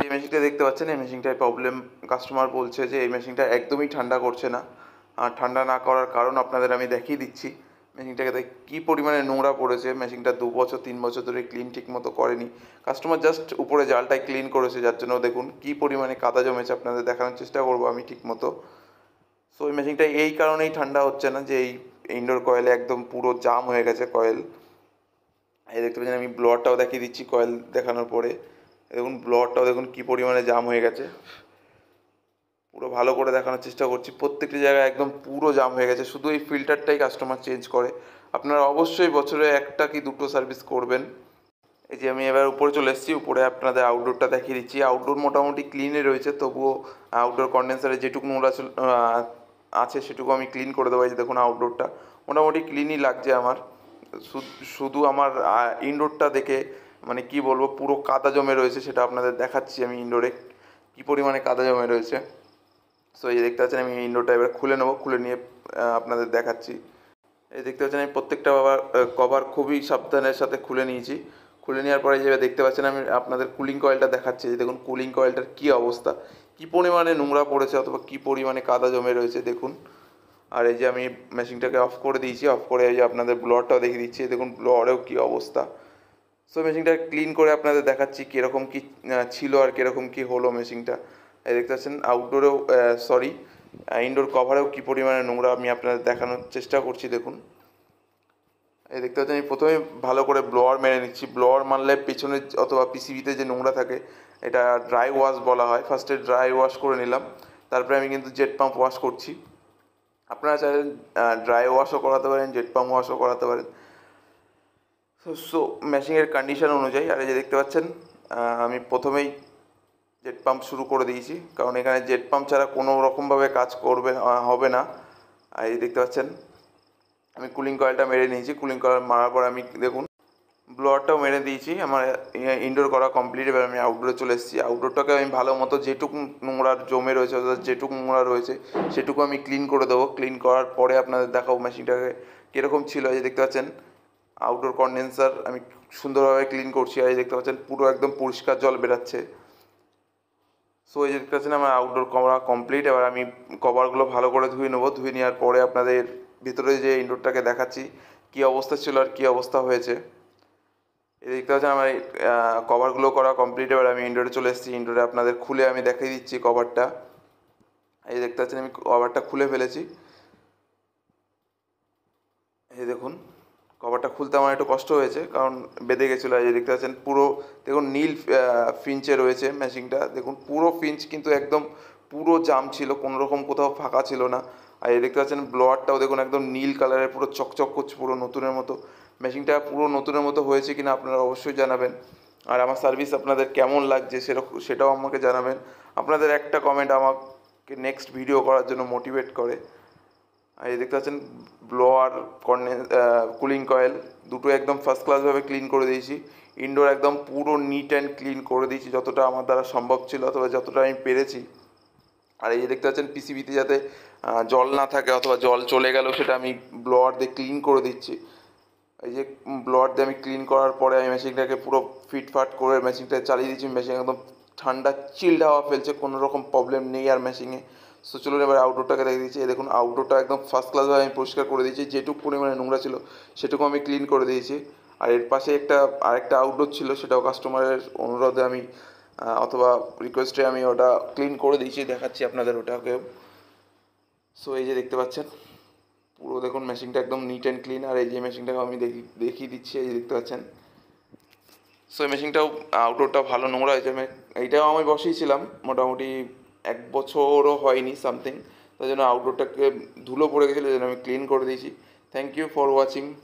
এই মেশিনটা দেখতে পাচ্ছেন, এই মেশিনটায় প্রবলেম। কাস্টমার বলছে যে এই মেশিনটা একদমই ঠান্ডা করছে না। আর ঠান্ডা না করার কারণ আপনাদের আমি দেখিয়ে দিচ্ছি। মেশিনটাকে কী পরিমাণে নোংরা পড়েছে। মেশিনটা 2 বছর 3 বছর ধরে ক্লিন ঠিক মতো করেনি। কাস্টমার জাস্ট উপরে জালটাই ক্লিন করেছে, যার জন্য দেখুন কী পরিমাণে কাদা জমেছে। আপনাদের দেখানোর চেষ্টা করবো আমি ঠিক মতো। সো এই মেশিনটা এই কারণেই ঠান্ডা হচ্ছে না যে এই ইনডোর কয়েলে একদম পুরো জাম হয়ে গেছে কয়েল। এই দেখতে পাচ্ছেন, আমি ব্লোয়ারটাও দেখিয়ে দিচ্ছি কয়েল দেখানোর পরে। দেখুন ব্লোয়ারটাও দেখুন কী পরিমাণে জাম হয়ে গেছে। পুরো ভালো করে দেখানোর চেষ্টা করছি। প্রত্যেকটি জায়গায় একদম পুরো জাম হয়ে গেছে। শুধু এই ফিল্টারটাই কাস্টমার চেঞ্জ করে। আপনারা অবশ্যই বছরে একটা কি দুটো সার্ভিস করবেন। এই যে আমি এবার উপরে চলে এসেছি। উপরে আপনাদের আউটডোরটা দেখিয়ে দিচ্ছি। আউটডোর মোটামুটি ক্লিনই রয়েছে, তবুও আউটডোর কন্ডেন্সারে যেটুকু নোংরা আছে সেটুকু আমি ক্লিন করে দেবো। এই যে দেখুন আউটডোরটা মোটামুটি ক্লিনই লাগছে আমার। শুধু আমার ইনডোরটা দেখে মানে কি বলবো, পুরো কাদা জমে রয়েছে। সেটা আপনাদের দেখাচ্ছি আমি ইনডোরে কী পরিমাণে কাদা জমে রয়েছে। সো এই দেখতে পাচ্ছেন, আমি ইনডোরটা এবার খুলে নেবো। খুলে নিয়ে আপনাদের দেখাচ্ছি। এই দেখতে পাচ্ছেন, আমি প্রত্যেকটা কভার খুবই সাবধানের সাথে খুলে নিয়েছি। খুলে নেওয়ার পরে যে দেখতে পাচ্ছেন, আমি আপনাদের কুলিং কয়েলটা দেখাচ্ছি। যে দেখুন কুলিং কয়েলটার কী অবস্থা, কী পরিমাণে নোংরা পড়েছে অথবা কী পরিমাণে কাদা জমে রয়েছে দেখুন। আর এই যে আমি মেশিনটাকে অফ করে দিয়েছি। অফ করে এই যে আপনাদের ব্লোয়ারটাও দেখিয়ে দিচ্ছি। দেখুন ব্লোয়ারেও কী অবস্থা। সো মেশিনটা ক্লিন করে আপনাদের দেখাচ্ছি কীরকম কী ছিল আর কীরকম কী হলো মেশিনটা। এই দেখতে পাচ্ছেন আউটডোরেও ইনডোর কভারেও কী পরিমাণে নোংরা আমি আপনাদের দেখানোর চেষ্টা করছি দেখুন। এই দেখতে পাচ্ছেন, আমি প্রথমে ভালো করে ব্লোয়ার মেরে নিচ্ছি। ব্লোয়ার মারলে পেছনে অথবা পিসিবিতে যে নোংরা থাকে এটা ড্রাই ওয়াশ বলা হয়। ফার্স্টে ড্রাই ওয়াশ করে নিলাম, তারপরে আমি কিন্তু জেট পাম্প ওয়াশ করছি। আপনারা চাইলে ড্রাই ওয়াশও করাতে পারেন, জেট পাম্প ওয়াশও করাতে পারেন। সো মেশিনের কন্ডিশন অনুযায়ী। আর এই যে দেখতে পাচ্ছেন, আমি প্রথমেই জেট পাম্প শুরু করে দিয়েছি, কারণ এখানে জেট পাম্প ছাড়া কোনো রকমভাবে কাজ হবে না। আর এই দেখতে পাচ্ছেন, আমি কুলিং কয়েলটা মেরে নিয়েছি। কুলিং কয়েল মারার পর আমি দেখুন ব্লোয়ারটাও মেরে দিয়েছি। আমার ইনডোর করা কমপ্লিট। এবার আমি আউটডোরে চলে এসেছি। আউটডোরটাকে আমি ভালো মতো যেটুকু নোংরা জমে রয়েছে অর্থাৎ যেটুকু নোংরা রয়েছে সেটুকু আমি ক্লিন করে দেবো। ক্লিন করার পরে আপনাদের দেখাবো মেশিনটাকে কীরকম ছিল। এই যে দেখতে পাচ্ছেন আউটডোর কন্ডেন্সার আমি সুন্দরভাবে ক্লিন করছি। আর এই দেখতে পাচ্ছেন পুরো একদম পরিষ্কার জল বেরাচ্ছে। সো এই যে দেখতে পাচ্ছেন আমার আউটডোর করা কমপ্লিট। এবার আমি কভারগুলো ভালো করে ধুয়ে নেবো। ধুয়ে নেওয়ার পরে আপনাদের ভিতরে যে ইনডোরটাকে দেখাচ্ছি কী অবস্থা ছিল আর কী অবস্থা হয়েছে। এই দেখতে পাচ্ছেন আমার কভারগুলো করা কমপ্লিট। এবার আমি ইনডোরে চলে এসেছি। ইনডোরে আপনাদের খুলে আমি দেখিয়ে দিচ্ছি কভারটা। এই দেখতে পাচ্ছেন আমি কভারটা খুলে ফেলেছি। এই দেখুন কভারটা খুলতে আমার একটু কষ্ট হয়েছে, কারণ বেঁধে গেছিলো। এই দেখতে পাচ্ছেন পুরো দেখুন নীল ফিঞ্চে রয়েছে মেশিনটা। দেখুন পুরো ফিঞ্চ কিন্তু একদম পুরো জাম ছিল, কোনো রকম কোথাও ফাঁকা ছিল না। আর এই দেখতে পাচ্ছেন ব্লোয়ারটাও দেখুন একদম নীল কালারের, পুরো চকচক করছে, পুরো নতুনের মতো। মেশিনটা পুরো নতুনের মতো হয়েছে কিনা আপনারা অবশ্যই জানাবেন। আর আমার সার্ভিস আপনাদের কেমন লাগছে সেটাও আমাকে জানাবেন। আপনাদের একটা কমেন্ট আমাকে নেক্সট ভিডিও করার জন্য মোটিভেট করে। আর এই দেখতে পাচ্ছেন ব্লোয়ার কুলিং কয়েল দুটো একদম ফার্স্ট ক্লাসভাবে ক্লিন করে দিয়েছি। ইনডোর একদম পুরো নিট অ্যান্ড ক্লিন করে দিয়েছি যতটা আমার দ্বারা সম্ভব ছিল অথবা যতটা আমি পেরেছি। আর এই যে দেখতে পাচ্ছেন পিসিবিতে যাতে জল না থাকে অথবা জল চলে গেলেও সেটা আমি ব্লোয়ার দিয়ে ক্লিন করে দিচ্ছি। এই যে ব্লোয়ার দিয়ে আমি ক্লিন করার পরে আমি মেশিনটাকে পুরো ফিটফাট করে মেশিনটা চালিয়ে দিচ্ছি। মেশিন একদম ঠান্ডা চিল্ড হাওয়া ফেলছে, কোনো রকম প্রবলেম নেই আর মেশিনে। সো চলুন এবার আউটডোরটাকে দেখে দিচ্ছি। এই দেখুন আউটডোরটা একদম ফার্স্ট ক্লাসভাবে আমি পরিষ্কার করে দিয়েছি। যেটুকু পরিমাণে নোংরা ছিল সেটুকু আমি ক্লিন করে দিয়েছি। আর এর পাশে আরেকটা আউটডোর ছিল, সেটাও কাস্টমারের অনুরোধে আমি অথবা রিকোয়েস্টে আমি ওটা ক্লিন করে দিয়েছি, দেখাচ্ছি আপনাদের ওটাকে। সো এই যে দেখতে পাচ্ছেন পুরো দেখুন মেশিনটা একদম নিট অ্যান্ড ক্লিন। আর এই যে মেশিনটাকে আমি দেখিয়ে দিচ্ছি, এই যে দেখতে পাচ্ছেন। সো এই মেশিনটাও আউটডোরটাও ভালো নোংরা হয়েছে। এইটাও আমি বসিয়েছিলাম মোটামুটি 1 বছরও হয়নি সামথিং, তাই জন্য আউটডোরটাকে ধুলো পড়ে গেছিলো, এই জন্য আমি ক্লিন করে দিয়েছি। Thank you for watching.